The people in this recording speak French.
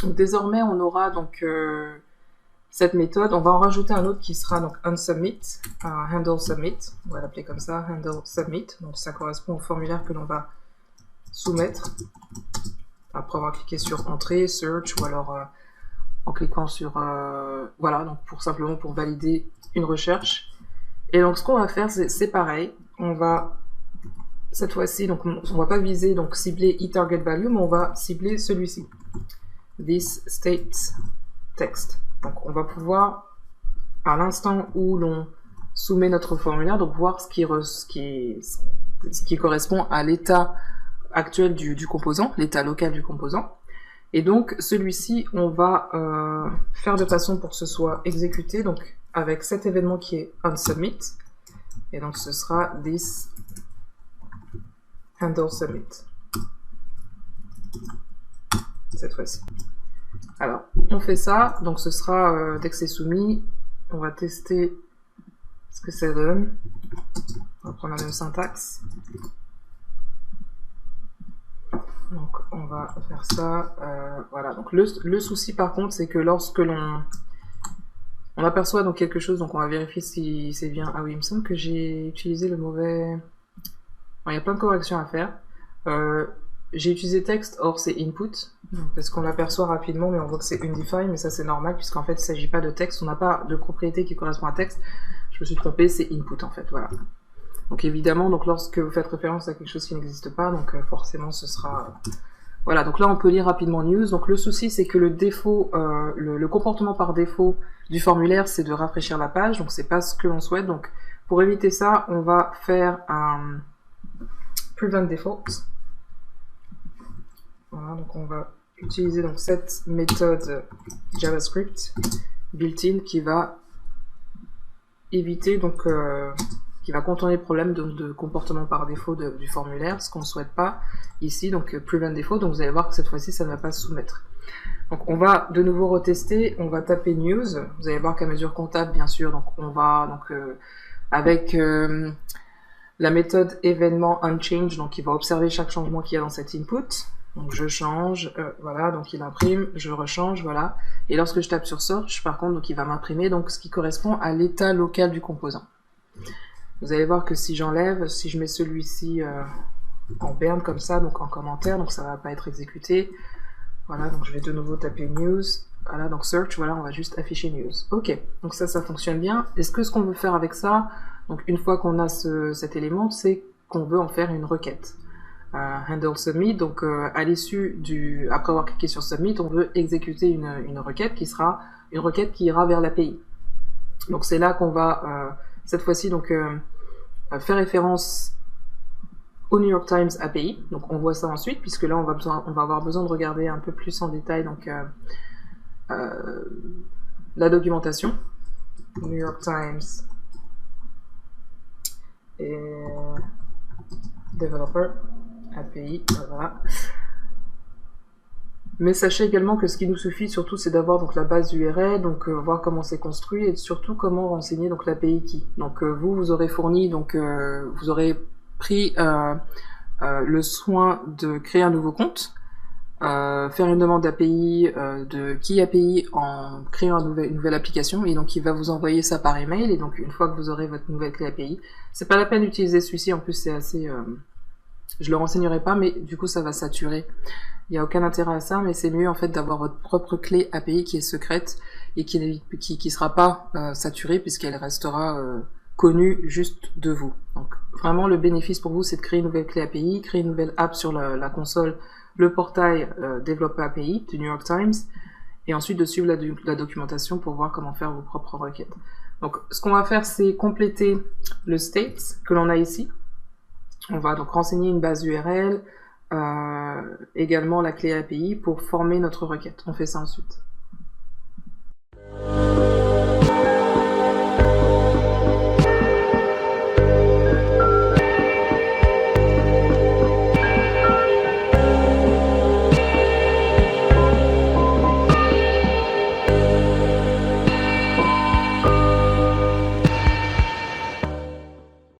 Donc, désormais, on aura donc cette méthode. On va en rajouter un autre qui sera donc onSubmit, handle submit. On va l'appeler comme ça, handle submit. Donc ça correspond au formulaire que l'on va soumettre après avoir cliqué sur entrée, search, ou alors en cliquant sur voilà, donc simplement pour valider une recherche. Et donc ce qu'on va faire, c'est pareil. On va cette fois-ci, donc on va pas viser donc cibler eTarget value, mais on va cibler celui-ci. This state text. Donc on va pouvoir, à l'instant où l'on soumet notre formulaire, donc voir ce qui correspond à l'état actuel du composant, l'état local du composant. Et donc celui-ci, on va faire de façon pour que ce soit exécuté, donc avec cet événement qui est onSubmit. Et donc ce sera this handle submit. Cette fois-ci. Alors, on fait ça, donc ce sera, dès que c'est soumis, on va tester ce que ça donne. On va prendre la même syntaxe. Donc, on va faire ça. Voilà, donc le souci par contre, c'est que lorsque on aperçoit donc quelque chose, donc on va vérifier si c'est bien. Ah oui, il me semble que j'ai utilisé le mauvais... Bon, il y a plein de corrections à faire. J'ai utilisé texte, or c'est input, parce qu'on l'aperçoit rapidement, mais on voit que c'est undefined, mais ça c'est normal, puisqu'en fait il ne s'agit pas de texte, on n'a pas de propriété qui correspond à texte. Je me suis trompé, c'est input en fait, voilà. Donc évidemment, donc lorsque vous faites référence à quelque chose qui n'existe pas, donc forcément ce sera... Voilà, donc là on peut lire rapidement news. Donc le souci c'est que le défaut, le comportement par défaut du formulaire, c'est de rafraîchir la page, donc c'est pas ce que l'on souhaite. Donc pour éviter ça, on va faire un prevent default. Voilà, donc on va utiliser donc cette méthode JavaScript built-in qui va éviter donc qui va contourner le problème de comportement par défaut du formulaire, ce qu'on ne souhaite pas ici, donc prevent default. Donc vous allez voir que cette fois-ci ça ne va pas se soumettre. Donc on va de nouveau retester, on va taper news. Vous allez voir qu'à mesure qu'on tape, bien sûr, donc on va donc avec la méthode événement onChange, donc il va observer chaque changement qu'il y a dans cet input. Donc je change, voilà, donc il imprime, je rechange, voilà. Et lorsque je tape sur search, par contre, donc il va m'imprimer donc ce qui correspond à l'état local du composant. Vous allez voir que si j'enlève, si je mets celui-ci en berne comme ça, donc en commentaire, donc ça va pas être exécuté. Voilà, donc je vais de nouveau taper news. Voilà, donc search, voilà, on va juste afficher news. Ok, donc ça fonctionne bien. Est-ce que ce qu'on veut faire avec ça, donc une fois qu'on a cet élément, c'est qu'on veut en faire une requête. Handle submit, donc à l'issue après avoir cliqué sur submit, on veut exécuter une requête qui sera une requête qui ira vers l'API. Donc c'est là qu'on va cette fois-ci donc faire référence au New York Times API. Donc on voit ça ensuite, puisque là on va avoir besoin de regarder un peu plus en détail donc la documentation. New York Times et Developer API, voilà. Mais sachez également que ce qui nous suffit surtout c'est d'avoir donc la base URL, donc voir comment c'est construit et surtout comment renseigner donc l'API key. Donc vous aurez fourni, donc vous aurez pris le soin de créer un nouveau compte, faire une demande d'API, de key API en créant une nouvelle application, et donc il va vous envoyer ça par email. Et donc une fois que vous aurez votre nouvelle clé API, c'est pas la peine d'utiliser celui-ci, en plus c'est assez... je le renseignerai pas, mais du coup ça va saturer. Il n'y a aucun intérêt à ça, mais c'est mieux en fait d'avoir votre propre clé API qui est secrète et qui sera pas saturée, puisqu'elle restera connue juste de vous. Donc vraiment le bénéfice pour vous, c'est de créer une nouvelle clé API, créer une nouvelle app sur la console, le portail Developer API du New York Times, et ensuite de suivre la documentation pour voir comment faire vos propres requêtes. Donc ce qu'on va faire, c'est compléter le state que l'on a ici. On va donc renseigner une base URL, également la clé API pour former notre requête. On fait ça ensuite.